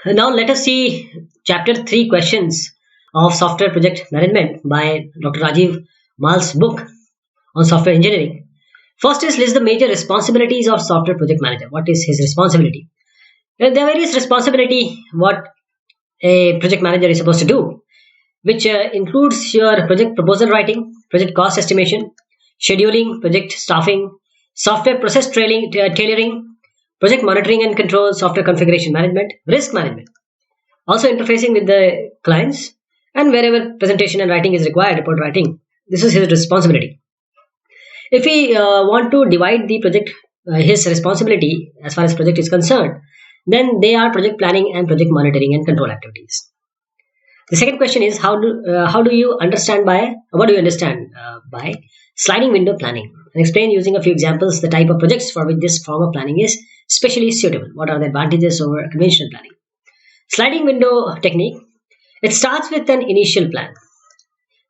Now let us see chapter 3 questions of software project management by Dr. Rajiv Mal's book on software engineering. First is list the major responsibilities of software project manager. What is his responsibility? There are various responsibility what a project manager is supposed to do, which includes your project proposal writing, project cost estimation, scheduling, project staffing, software process tailoring, project monitoring and control, software configuration management, risk management. Also interfacing with the clients, and wherever presentation and writing is required, report writing. This is his responsibility. If we want to divide the project, his responsibility as far as project is concerned, then they are project planning and project monitoring and control activities. The second question is how do you understand by what do you understand by sliding window planning? And explain using a few examples the type of projects for which this form of planning is specially suitable. What are the advantages over conventional planning? Sliding window technique. It starts with an initial plan.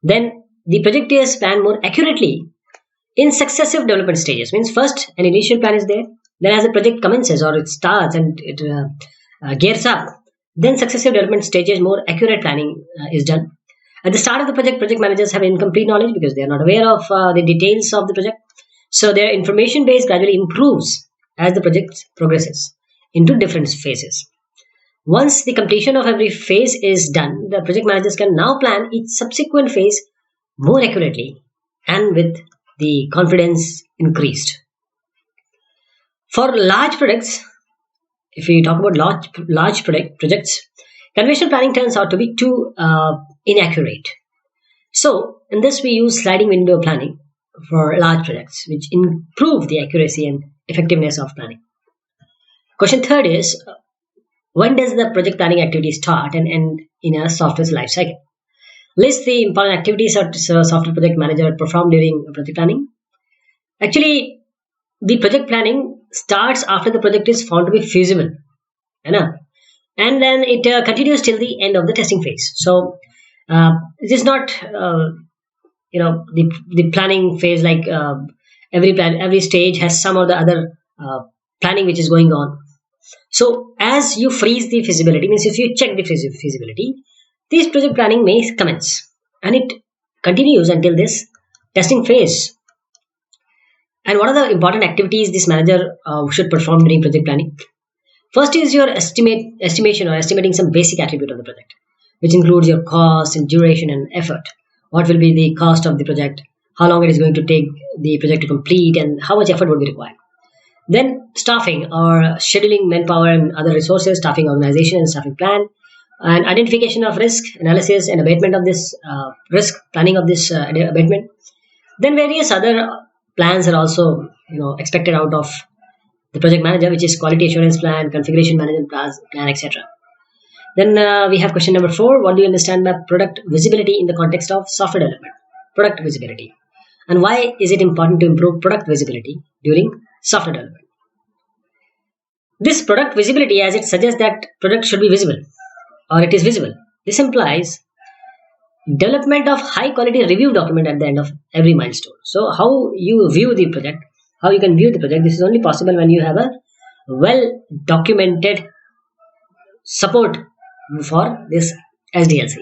Then the project is planned more accurately in successive development stages. Means first an initial plan is there. Then as the project commences or it starts and it gears up, then successive development stages more accurate planning is done. At the start of the project, project managers have incomplete knowledge because they are not aware of the details of the project. So their information base gradually improves as the project progresses into different phases. Once the completion of every phase is done, the project managers can now plan each subsequent phase more accurately and with the confidence increased. For large projects, if we talk about large projects, conventional planning turns out to be too inaccurate. So in this we use sliding window planning for large projects, which improve the accuracy and effectiveness of planning. Question third is when does the project planning activity start and end in a software's life cycle? List the important activities that software project manager perform during project planning. Actually, the project planning starts after the project is found to be feasible, you know, and then it continues till the end of the testing phase. So it is not the planning phase like every stage has some or the other planning which is going on. So as you freeze the feasibility, means if you check the feasibility, this project planning may commence and it continues until this testing phase. And what are the important activities this manager should perform during project planning? First is your estimation or estimating some basic attribute of the project, which includes your cost and duration and effort. What will be the cost of the project? How long it is going to take the project to complete, and how much effort would be required? Then staffing or scheduling manpower and other resources, staffing organization and staffing plan, and identification of risk, analysis and abatement of this risk, planning of this abatement. Then various other plans are also expected out of the project manager, which is quality assurance plan, configuration management plan, etc. Then we have question number 4. What do you understand by product visibility in the context of software development? Product visibility. And why is it important to improve product visibility during software development? This product visibility, as it suggests that product should be visible or it is visible. This implies development of high quality review document at the end of every milestone. So how you view the project, how you can view the project, this is only possible when you have a well documented support for this SDLC.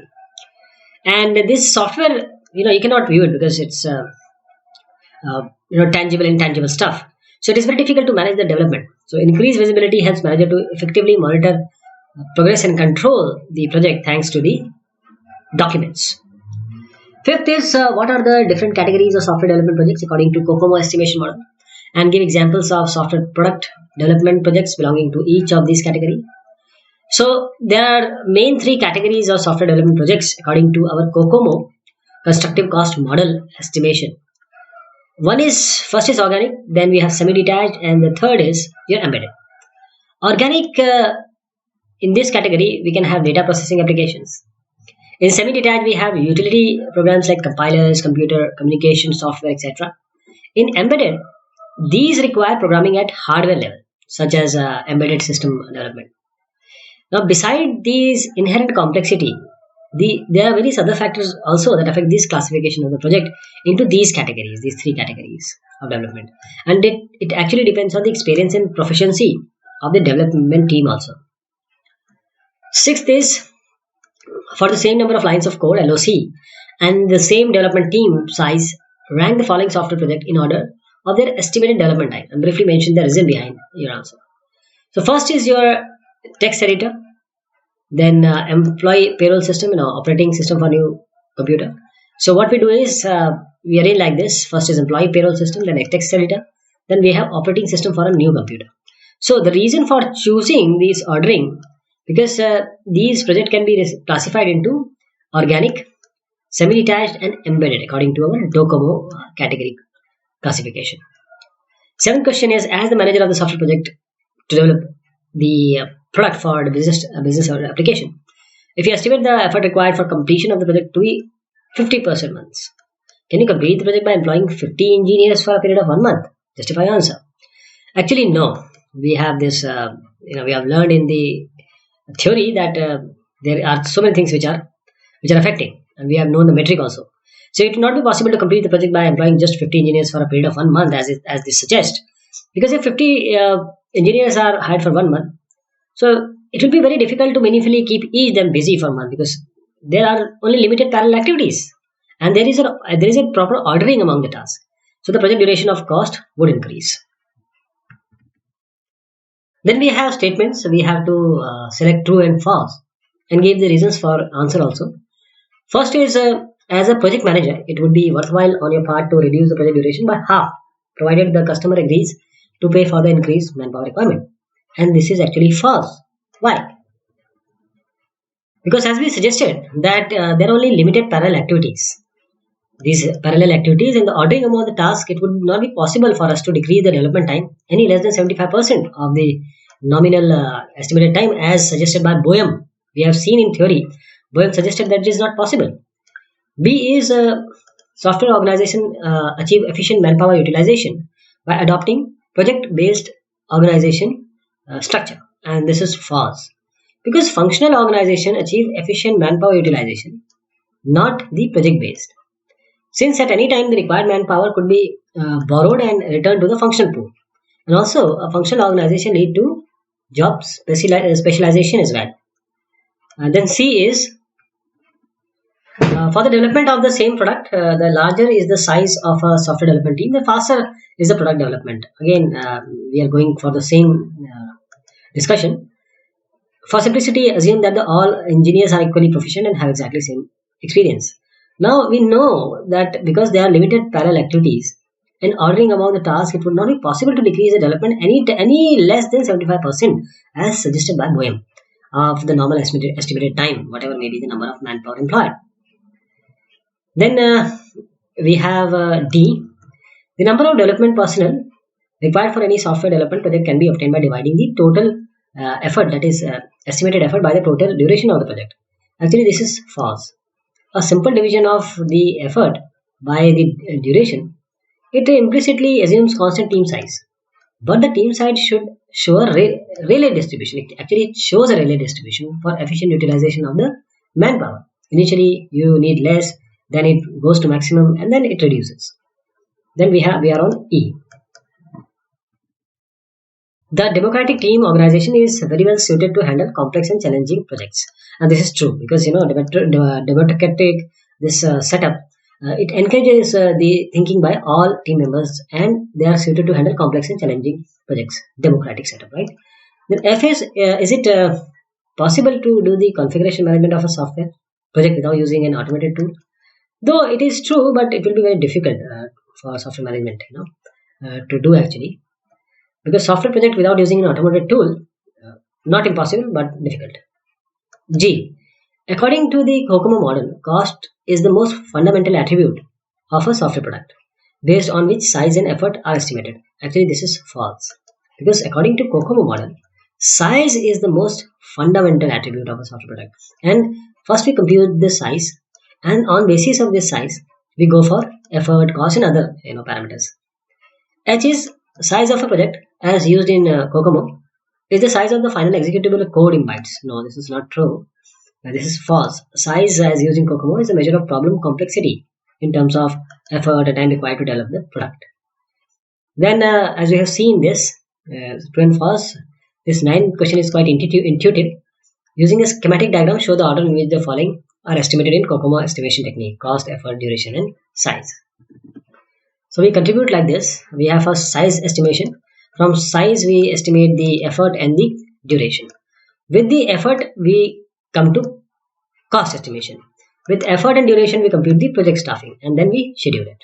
And this software, you cannot view it because it's tangible, intangible stuff. So it is very difficult to manage the development. So increased visibility helps manager to effectively monitor progress and control the project thanks to the documents. Fifth is what are the different categories of software development projects according to COCOMO estimation model, and give examples of software product development projects belonging to each of these categories. So there are main 3 categories of software development projects according to our COCOMO constructive cost model estimation. First is organic, then we have semi-detached, and the third is your embedded. Organic, in this category we can have data processing applications. In semi-detached we have utility programs like compilers, computer communication software, etc. In embedded, these require programming at hardware level, such as embedded system development. Now, beside these inherent complexity, there are various other factors also that affect this classification of the project into these 3 categories of development. And it actually depends on the experience and proficiency of the development team also. Sixth is for the same number of lines of code (LOC) and the same development team size, rank the following software project in order of their estimated development time and briefly mention the reason behind your answer. So first is your text editor, then employee payroll system, operating system for new computer. So what we do is we arrange like this: first is employee payroll system, then a text editor, then we have operating system for a new computer. So the reason for choosing these ordering, because these project can be classified into organic, semi-detached, and embedded according to our Docomo category classification. Seventh question is: as the manager of the software project to develop the product for the business or application, if you estimate the effort required for completion of the project to be 50% months, can you complete the project by employing 50 engineers for a period of 1 month? Justify your answer. Actually, no. We have this, we have learned in the theory that there are so many things which are affecting, and we have known the metric also. So it will not be possible to complete the project by employing just 50 engineers for a period of 1 month, as this suggests, because if 50 engineers are hired for 1 month, so it will be very difficult to meaningfully keep each them busy for a month, because there are only limited parallel activities, and there is a proper ordering among the tasks. So the project duration of cost would increase. Then we have statements. We have to select true and false and give the reasons for answer also. First is as a project manager, it would be worthwhile on your part to reduce the project duration by half, provided the customer agrees to pay for the increased manpower requirement. And this is actually false. Why? Because as we suggested that there are only limited parallel activities. These parallel activities in the ordering among the task, it would not be possible for us to decrease the development time any less than 75% of the nominal estimated time as suggested by Boehm. We have seen in theory, Boehm suggested that it is not possible. B is software organization achieve efficient manpower utilization by adopting project-based organization structure, and this is false, because functional organization achieve efficient manpower utilization, not the project-based. Since at any time the required manpower could be borrowed and returned to the functional pool, and also a functional organization lead to job specialization as well. And then C is for the development of the same product, the larger is the size of a software development team, the faster is the product development. Again, we are going for the same discussion. For simplicity, assume that all engineers are equally proficient and have exactly same experience. Now we know that because there are limited parallel activities and ordering among the tasks, it would not be possible to decrease the development any less than 75% as suggested by Boehm of the normal estimated time, whatever may be the number of manpower employed. Then we have D. The number of development personnel required for any software development project can be obtained by dividing the total effort, that is estimated effort, by the total duration of the project. Actually, this is false. A simple division of the effort by the duration, it implicitly assumes constant team size. But the team size should show a Rayleigh distribution. It actually shows a Rayleigh distribution for efficient utilization of the manpower. Initially, you need less, then it goes to maximum, and then it reduces. Then we are on E. The democratic team organization is very well suited to handle complex and challenging projects, and this is true because democratic this setup it encourages the thinking by all team members, and they are suited to handle complex and challenging projects. Democratic setup, right? Then F is it possible to do the configuration management of a software project without using an automated tool? Though it is true, but it will be very difficult for software management, to do actually. Because software project without using an automated tool, not impossible but difficult. G. According to the Kokomo model, cost is the most fundamental attribute of a software product, based on which size and effort are estimated. Actually, this is false. Because according to Kokomo model, size is the most fundamental attribute of a software product. And first we compute the size, and on basis of this size, we go for effort, cost, and other parameters. H is size of a project as used in Kokomo is the size of the final executable code in bytes. No, this is not true. This is false. Size as used in Kokomo is a measure of problem complexity in terms of effort and time required to develop the product. Then as we have seen this, true and false, this 9th question is quite intuitive. Using a schematic diagram, show the order in which the following are estimated in COCOMO estimation technique: cost, effort, duration, and size. So we contribute like this. We have a size estimation. From size, we estimate the effort and the duration. With the effort, we come to cost estimation. With effort and duration, we compute the project staffing and then we schedule it.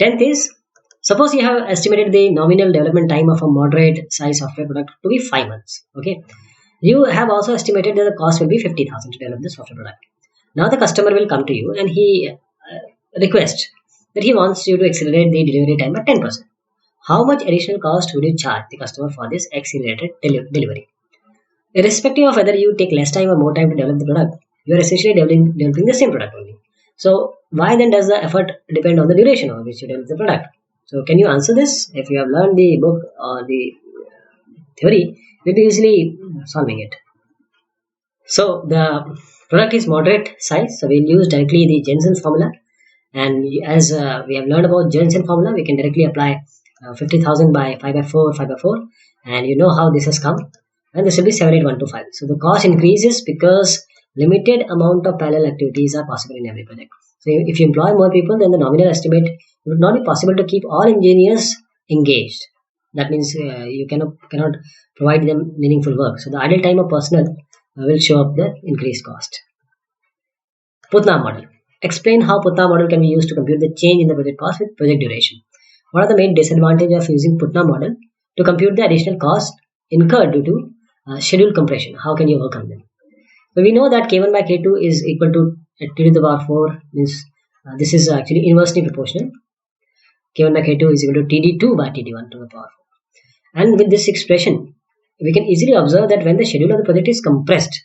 10th is, suppose you have estimated the nominal development time of a moderate size software product to be 5 months. Okay. You have also estimated that the cost will be 50,000 to develop the software product. Now the customer will come to you and he requests that he wants you to accelerate the delivery time by 10%. How much additional cost would you charge the customer for this accelerated delivery? Irrespective of whether you take less time or more time to develop the product, you are essentially developing the same product only. So why then does the effort depend on the duration over which you develop the product? So can you answer this? If you have learned the book or the theory, you'll be easily solving it. So the product is moderate size, so we'll use directly the Jensen's formula. And as we have learned about Jensen formula, we can directly apply 50,000 by 5 by 4, 5 by 4, and you know how this has come. And this will be 78125. So the cost increases because limited amount of parallel activities are possible in every project. So if you employ more people, then the nominal estimate would not be possible to keep all engineers engaged. That means you cannot provide them meaningful work. So the idle time of personnel will show up the increased cost. Putnam model. Explain how Putnam model can be used to compute the change in the project cost with project duration. What are the main disadvantages of using Putnam model to compute the additional cost incurred due to schedule compression? How can you overcome them? So we know that K1 by K2 is equal to T to the power 4, means this is actually inversely proportional. K1 by K2 is equal to TD2 by TD1 to the power 4. And with this expression, we can easily observe that when the schedule of the project is compressed,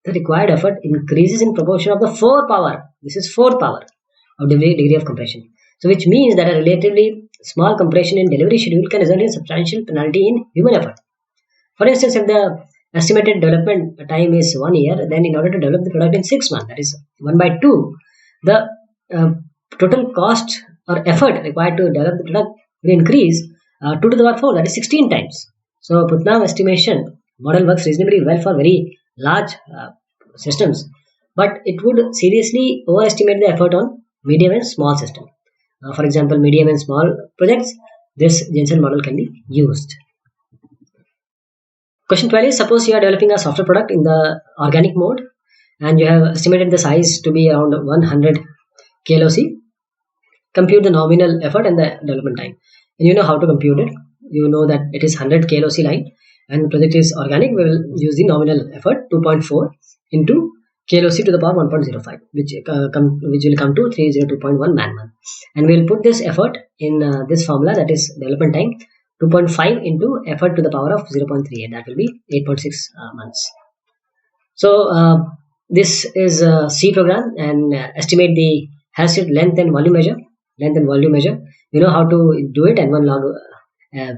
the required effort increases in proportion of the 4 power. This is 4 power of degree of compression. So which means that a relatively small compression in delivery schedule can result in substantial penalty in human effort. For instance, if the estimated development time is 1 year, then in order to develop the product in 6 months, that is 1 by 2, the total cost or effort required to develop the product will increase 2 to the power 4, that is 16 times. So Putnam estimation model works reasonably well for very large systems, but it would seriously overestimate the effort on medium and small system. For example, medium and small projects, this Jensen model can be used. Question 12 is, suppose you are developing a software product in the organic mode and you have estimated the size to be around 100 KLOC. Compute the nominal effort and the development time. And you know how to compute it. You know that it is 100 KLOC line and the project is organic. We will use the nominal effort 2.4 into KLOC to the power 1.05, which will come to 302.1 man-month. And we will put this effort in this formula, that is development time 2.5 into effort to the power of 0.38, that will be 8.6 months. So this is a C program, and estimate the Halstead length and volume measure. You know how to do it, n1 log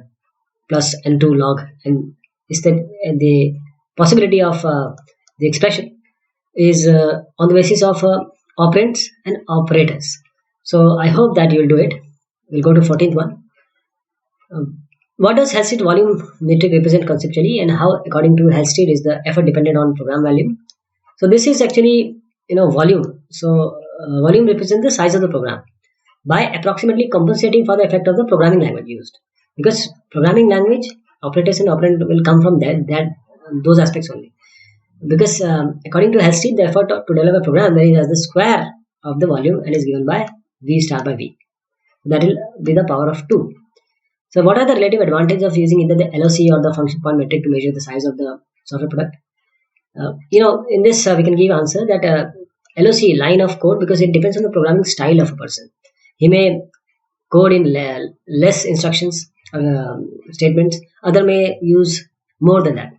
plus n2 log, and is that the possibility of the expression is on the basis of operands and operators. So I hope that you will do it. We'll go to 14th one. What does Halstead volume metric represent conceptually, and how, according to Halstead, is the effort dependent on program value? So this is actually volume. So volume represents the size of the program by approximately compensating for the effect of the programming language used, because programming language, operators and operand will come from those aspects only. Because according to Halstead, the effort to develop a program varies as the square of the volume and is given by V star by V. That will be the power of 2. So what are the relative advantages of using either the LOC or the function point metric to measure the size of the software product? In this we can give answer that LOC, line of code, because it depends on the programming style of a person. He may code in less instructions, statements. Other may use more than that.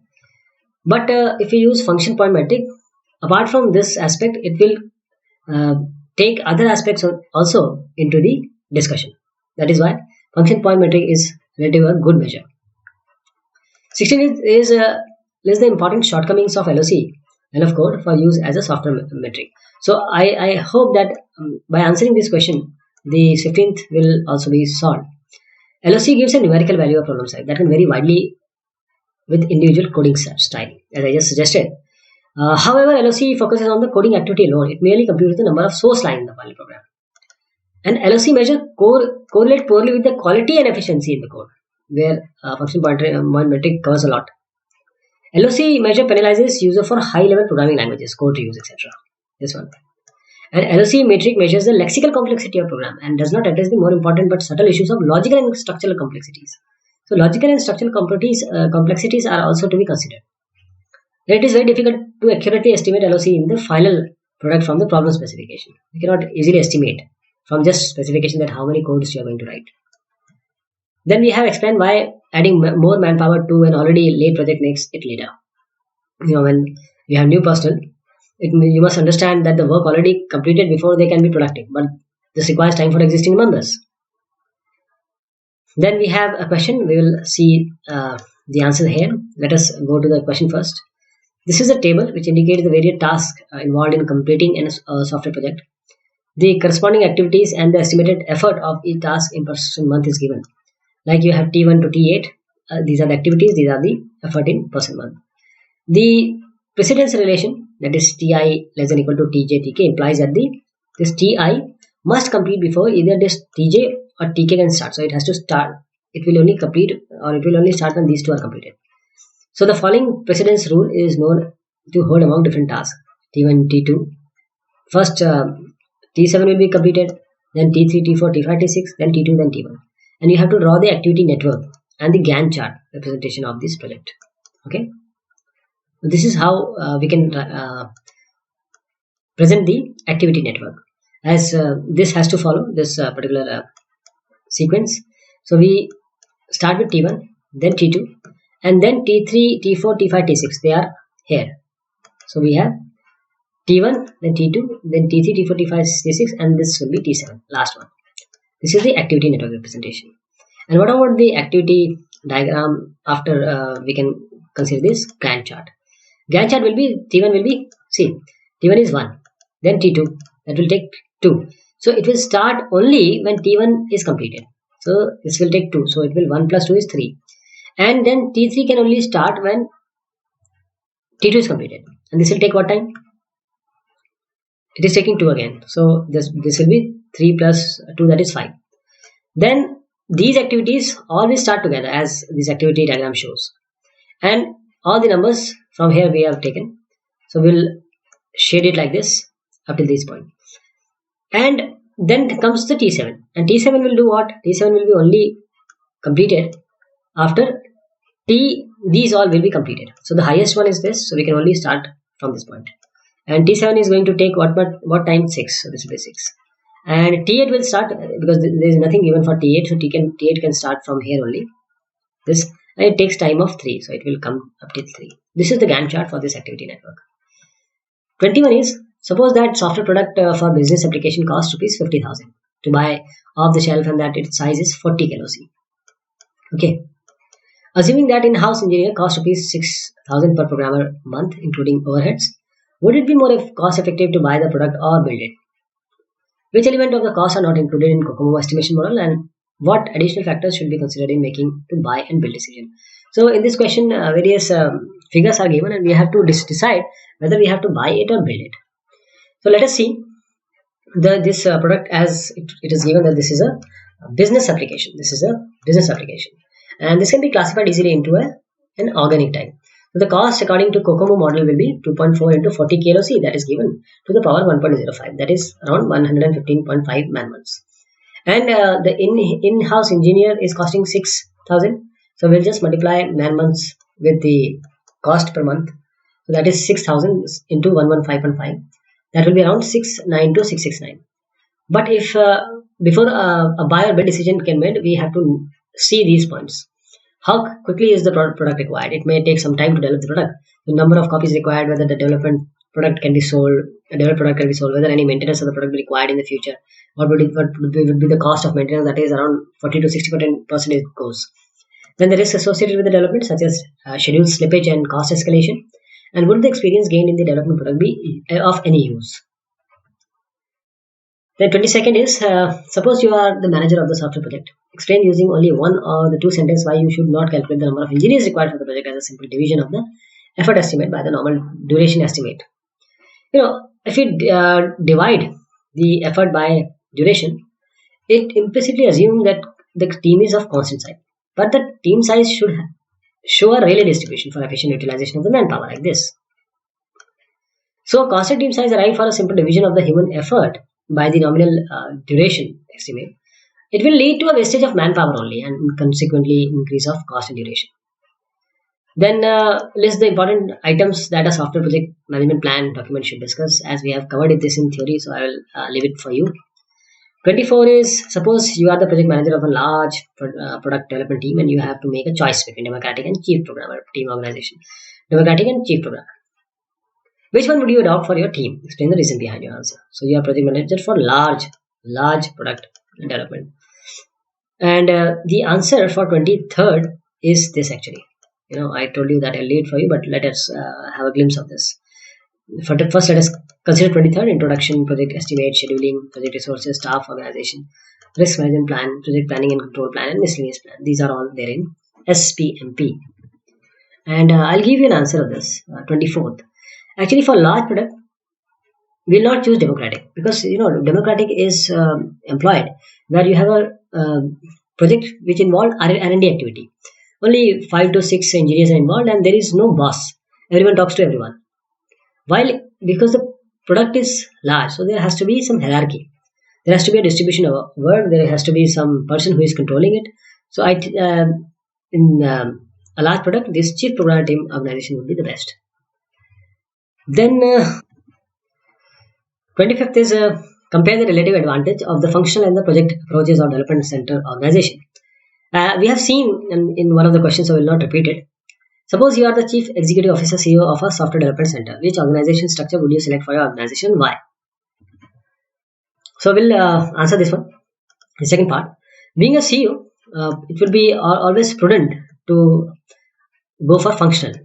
But if you use function point metric, apart from this aspect, it will take other aspects also into the discussion. That is why function point metric is relatively a good measure. 16 is list the important shortcomings of LOC, line of code, for use as a software metric. So I hope that by answering this question, the 15th will also be solved. LOC gives a numerical value of problem size that can vary widely with individual coding style, as I just suggested. However, LOC focuses on the coding activity alone. It merely computes the number of source lines in the file program. And LOC measure correlate poorly with the quality and efficiency in the code, where function point metric covers a lot. LOC measure penalizes user for high-level programming languages, code reuse, etc. This one. And LOC metric measures the lexical complexity of program and does not address the more important but subtle issues of logical and structural complexities. So logical and structural complexities are also to be considered. It is very difficult to accurately estimate LOC in the final product from the problem specification. You cannot easily estimate from just specification that how many codes you are going to write. Then we have explained why adding more manpower to an already late project makes it later. When you have new personnel, you must understand that the work already completed before they can be productive, but this requires time for existing members. Then we have a question. We will see the answer here. Let us go to the question first. This is a table which indicates the various tasks involved in completing a software project. The corresponding activities and the estimated effort of each task in person month is given. Like you have T1 to T8. These are the activities. These are the effort in person month. The precedence relation, that is Ti less than equal to Tj Tk, implies that this Ti must complete before either this Tj or Tk can start. So it has to start. It will only complete or it will only start when these two are completed. So the following precedence rule is known to hold among different tasks. T1, T2. First T7 will be completed, then T3, T4, T5, T6, then T2, then T1. And you have to draw the activity network and the Gantt chart representation of this project. Okay. This is how we can present the activity network, as this has to follow this particular sequence. So we start with T1, then T2, and then T3, T4, T5, T6. They are here. So we have T1, then T2, then T3, T4, T5, T6, and this will be T7, last one. This is the activity network representation. And what about the activity diagram after we can consider this Gantt chart? Gantt chart will be, T1 will be, see, T1 is 1, then T2, that will take 2. So it will start only when T1 is completed. So this will take 2. So it will 1 plus 2 is 3. And then T3 can only start when T2 is completed. And this will take what time? It is taking 2 again. So this will be 3 plus 2, that is 5. Then these activities always start together, as this activity diagram shows. And all the numbers from here we have taken. So we'll shade it like this up to this point. And then comes the T7. And T7 will do what? T7 will be only completed after these all will be completed. So the highest one is this. So we can only start from this point. And T7 is going to take what time? 6. So this will be 6. And T8 will start, because there is nothing given for T8. So T8 can start from here only. This, and it takes time of 3. So it will come up till 3. This is the Gantt chart for this activity network. 21 is, suppose that software product for business application costs rupees 50,000 to buy off the shelf, and that its size is 40 KLOC. Okay. Assuming that in-house engineer costs rupees 6,000 per programmer month, including overheads, would it be more cost effective to buy the product or build it? Which element of the costs are not included in COCOMO estimation model, and what additional factors should be considered in making to buy and build decision? So in this question, various figures are given, and we have to decide whether we have to buy it or build it. So let us see this product, as it is given that this is a business application. This is a business application, and this can be classified easily into an organic type. So the cost according to COCOMO model will be 2.4 into 40 KLOC, that is given to the power 1.05, that is around 115.5 man months. And the in-house engineer is costing 6,000. So we'll just multiply man months with the cost per month. So that is 6,000 into 115.5. That will be around 692,669. But if before a buy or build decision can be made, we have to see these points. How quickly is the product required? It may take some time to develop the product. The number of copies required, whether the development product can be sold, a developed product can be sold, whether any maintenance of the product will be required in the future. What would be the cost of maintenance? That is around 40 to 60% goes. Then the risks associated with the development, such as schedule slippage and cost escalation. And would the experience gained in the development product be of any use? Then 22nd is, suppose you are the manager of the software project. explain using only one or the two sentences why you should not calculate the number of engineers required for the project as a simple division of the effort estimate by the normal duration estimate. If you divide the effort by duration, it implicitly assumes that the team is of constant size. But the team size should show a Rayleigh distribution for efficient utilization of the manpower like this. So constant team size arrive for a simple division of the human effort by the nominal duration estimate. It will lead to a wastage of manpower only and consequently increase of cost and duration. Then list the important items that a software project management plan document should discuss. As we have covered this in theory, so I will leave it for you. 24 is, suppose you are the project manager of a large product development team and you have to make a choice between democratic and chief programmer team organization. Democratic and chief programmer. Which one would you adopt for your team? Explain the reason behind your answer. So you are project manager for large product development. And the answer for 23rd is this actually. I told you that I'll leave it for you, but let us have a glimpse of this. First, let us consider 23rd: introduction, project estimate, scheduling, project resources, staff organization, risk management plan, project planning and control plan, and miscellaneous plan. These are all there in SPMP. And I'll give you an answer of this. 24th. Actually, for large product, we'll not choose democratic because democratic is employed where you have a project which involved R&D activity. Only 5 to 6 engineers are involved and there is no boss. Everyone talks to everyone. While because the product is large, so there has to be some hierarchy. There has to be a distribution of work. There has to be some person who is controlling it. So in a large product, this chief programmer team organization would be the best. Then 25th is compare the relative advantage of the functional and the project approaches of development center organization. We have seen in one of the questions, so I will not repeat it. Suppose you are the chief executive officer CEO of a software development center. Which organization structure would you select for your organization? Why? So we'll answer this one. The second part. Being a CEO, it will be always prudent to go for functional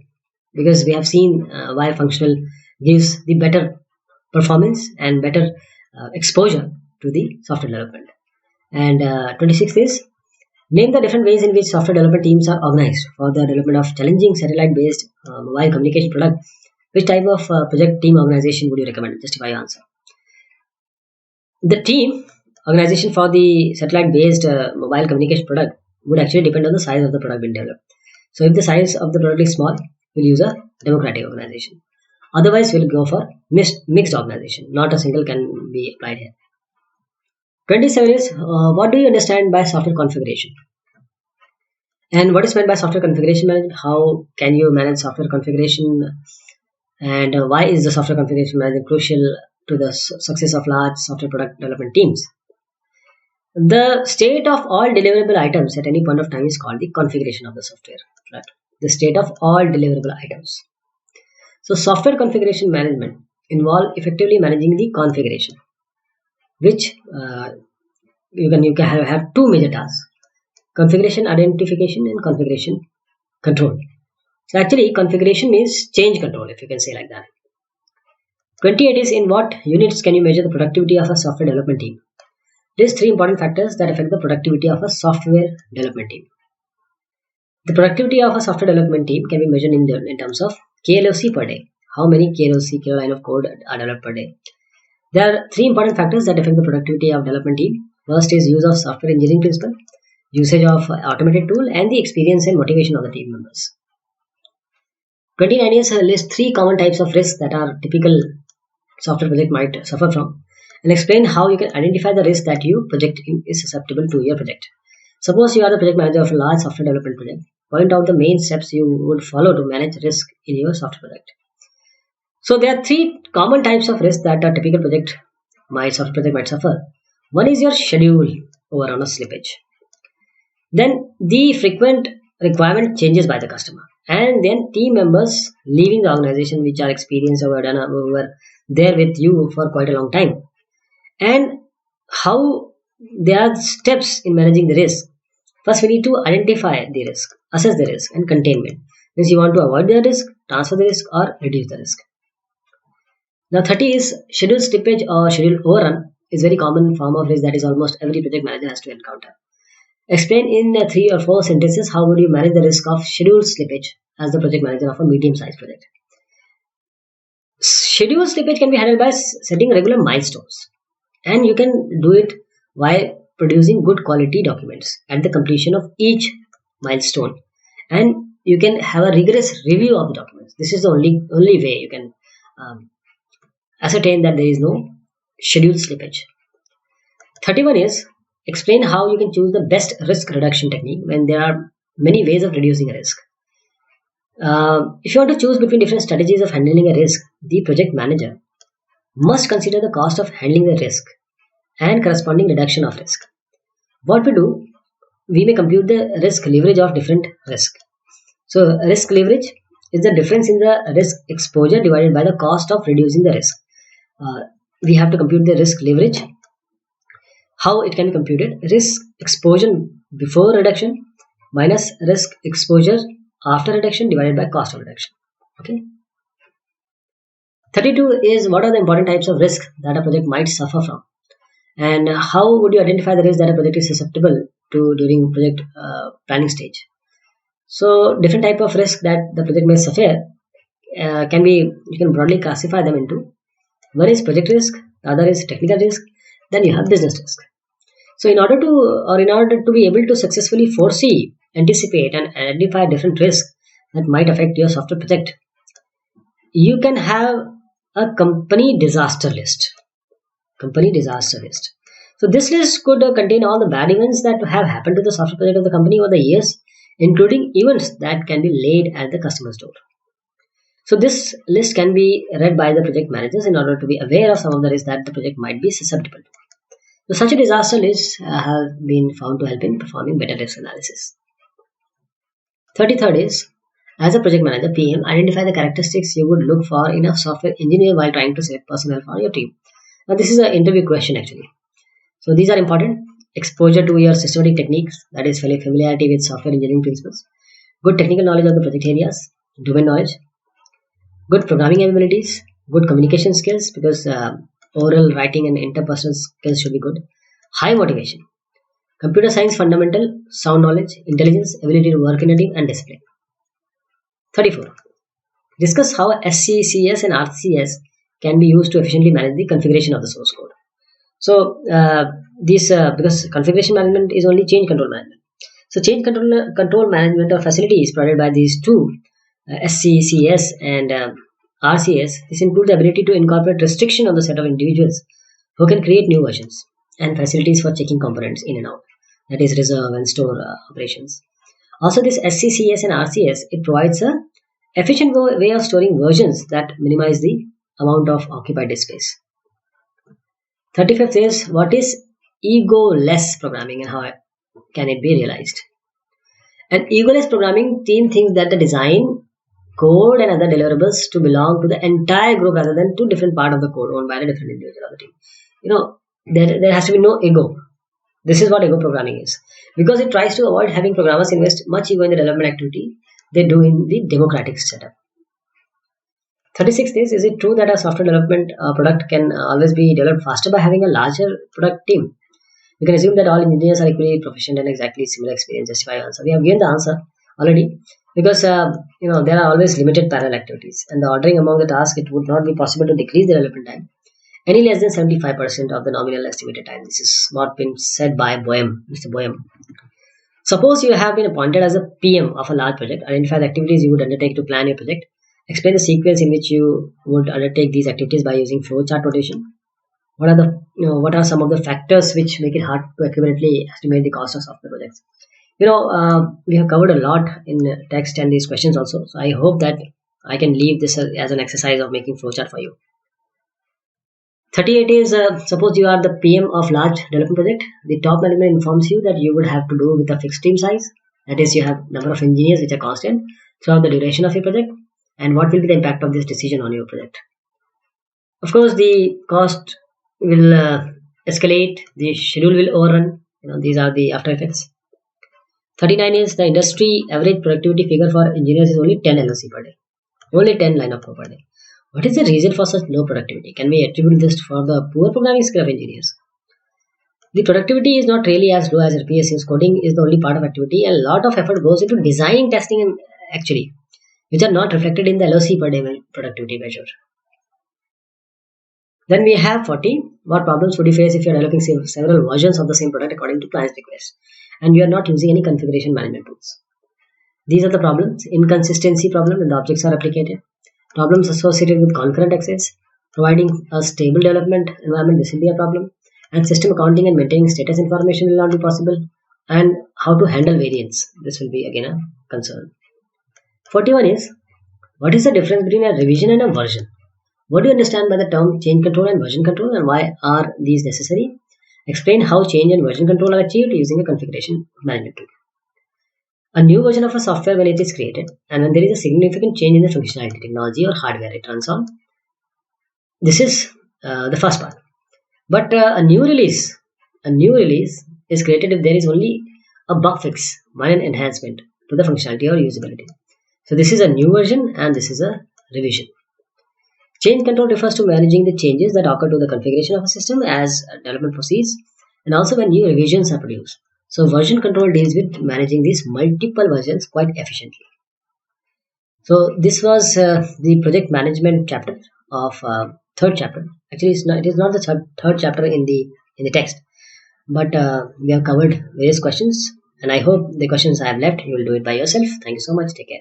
because we have seen why functional gives the better performance and better exposure to the software development. And 26th is name the different ways in which software development teams are organized for the development of challenging satellite-based mobile communication product. Which type of project team organization would you recommend? Justify your answer. The team organization for the satellite-based mobile communication product would actually depend on the size of the product being developed. So if the size of the product is small, we'll use a democratic organization. Otherwise, we'll go for mixed organization. Not a single can be applied here. 27 is what do you understand by software configuration? And what is meant by software configuration management? How can you manage software configuration? And why is the software configuration management crucial to the success of large software product development teams? The state of all deliverable items at any point of time is called the configuration of the software. Right? The state of all deliverable items. So software configuration management involve effectively managing the configuration, which you can have two major tasks: configuration identification and configuration control. So actually configuration means change control, if you can say like that. 28 is in what units can you measure the productivity of a software development team? These three important factors that affect the productivity of a software development team. The productivity of a software development team can be measured in terms of KLOC per day. How many KLOC, kilo line of code, are developed per day? There are three important factors that affect the productivity of development team. First is use of software engineering principle, usage of automated tool, and the experience and motivation of the team members. 29 is list three common types of risks that our typical software project might suffer from, and explain how you can identify the risk that your project is susceptible to your project. Suppose you are the project manager of a large software development project. Point out the main steps you would follow to manage risk in your software project. So there are three common types of risk that a typical project, my software project might suffer. One is your schedule overrun or slippage. Then the frequent requirement changes by the customer. And then team members leaving the organization which are experienced or were there with you for quite a long time. And how there are steps in managing the risk. First, we need to identify the risk, assess the risk, and containment. Means you want to avoid the risk, transfer the risk, or reduce the risk. Now 30 is schedule slippage or schedule overrun is very common form of risk that is almost every project manager has to encounter. Explain in 3 or 4 sentences how would you manage the risk of schedule slippage as the project manager of a medium-sized project. Schedule slippage can be handled by setting regular milestones, and you can do it while producing good quality documents at the completion of each milestone, and you can have a rigorous review of the documents. This is the only way you can ascertain that there is no schedule slippage. 31 is explain how you can choose the best risk reduction technique when there are many ways of reducing a risk. If you want to choose between different strategies of handling a risk, the project manager must consider the cost of handling the risk and corresponding reduction of risk. What we do, we may compute the risk leverage of different risk. So risk leverage is the difference in the risk exposure divided by the cost of reducing the risk. We have to compute the risk leverage. How it can be computed? Risk exposure before reduction minus risk exposure after reduction divided by cost of reduction. Okay. 32 is what are the important types of risk that a project might suffer from, and how would you identify the risk that a project is susceptible to during project planning stage. So different type of risk that the project may suffer you can broadly classify them into. One is project risk, the other is technical risk, then you have business risk. So in order to be able to successfully foresee, anticipate and identify different risks that might affect your software project, you can have a company disaster list. So this list could contain all the bad events that have happened to the software project of the company over the years, including events that can be laid at the customer's door. So this list can be read by the project managers in order to be aware of some of the risks that the project might be susceptible to. So such a disaster list have been found to help in performing better risk analysis. 33rd is, as a project manager PM, identify the characteristics you would look for in a software engineer while trying to select personnel for your team. Now this is an interview question actually. So these are important. Exposure to your systematic techniques, that is familiarity with software engineering principles, good technical knowledge of the project areas, domain knowledge, good programming abilities, good communication skills, because oral, writing and interpersonal skills should be good, high motivation, computer science fundamental, sound knowledge, intelligence, ability to work in a team and discipline. 34. Discuss how SCCS and RCS can be used to efficiently manage the configuration of the source code. So because configuration management is only change control management. So change control management of facilities provided by these two, SCCS and RCS. This includes the ability to incorporate restriction on the set of individuals who can create new versions and facilities for checking components in and out. That is reserve and store operations. Also, this SCCS and RCS, it provides a efficient way of storing versions that minimize the amount of occupied disk space. 35th is, what is egoless programming and how can it be realized? An egoless programming team thinks that the design, code and other deliverables to belong to the entire group rather than to different part of the code owned by the different individual of the team. There has to be no ego. This is what ego programming is, because it tries to avoid having programmers invest much ego in the development activity they do in the democratic setup. 36th is it true that a software development product can always be developed faster by having a larger product team? We can assume that all engineers are equally proficient and exactly similar experience justify answer. We have given the answer already, because there are always limited parallel activities, and the ordering among the tasks, it would not be possible to decrease the development time any less than 75% of the nominal estimated time. This is what been said by Mr. Boehm. Suppose you have been appointed as a PM of a large project. Identify the activities you would undertake to plan your project. Explain the sequence in which you would undertake these activities by using flowchart notation. What are some of the factors which make it hard to accurately estimate the cost of software projects? We have covered a lot in text and these questions also. So I hope that I can leave this as an exercise of making flowchart for you. 38 is, suppose you are the PM of large development project. The top management informs you that you would have to do with a fixed team size. That is, you have number of engineers which are constant throughout the duration of your project. And what will be the impact of this decision on your project? Of course, the cost will escalate. The schedule will overrun. These are the after effects. 39 is, the industry average productivity figure for engineers is only 10 LOC per day. Only 10 line of code per day. What is the reason for such low productivity? Can we attribute this for the poor programming skill of engineers? The productivity is not really as low as RPA since coding is the only part of activity, and a lot of effort goes into designing, testing, and actually, which are not reflected in the LOC per day productivity measure. Then we have 40. What problems would you face if you are developing several versions of the same product according to client's request and you are not using any configuration management tools? These are the problems. Inconsistency problem when the objects are replicated. Problems associated with concurrent access. Providing a stable development environment, this will be a problem. And system accounting and maintaining status information will not be possible. And how to handle variance. This will be again a concern. 41 is, what is the difference between a revision and a version? What do you understand by the term change control and version control, and why are these necessary? Explain how change and version control are achieved using a configuration management tool. A new version of a software when it is created and when there is a significant change in the functionality, technology or hardware it runs on. This is the first part. But a new release is created if there is only a bug fix, minor enhancement to the functionality or usability. So this is a new version and this is a revision. Change control refers to managing the changes that occur to the configuration of a system as development proceeds, and also when new revisions are produced. So version control deals with managing these multiple versions quite efficiently. So this was the project management chapter of third chapter. Actually, it is not the third chapter in the text, but we have covered various questions, and I hope the questions I have left you will do it by yourself. Thank you so much. Take care.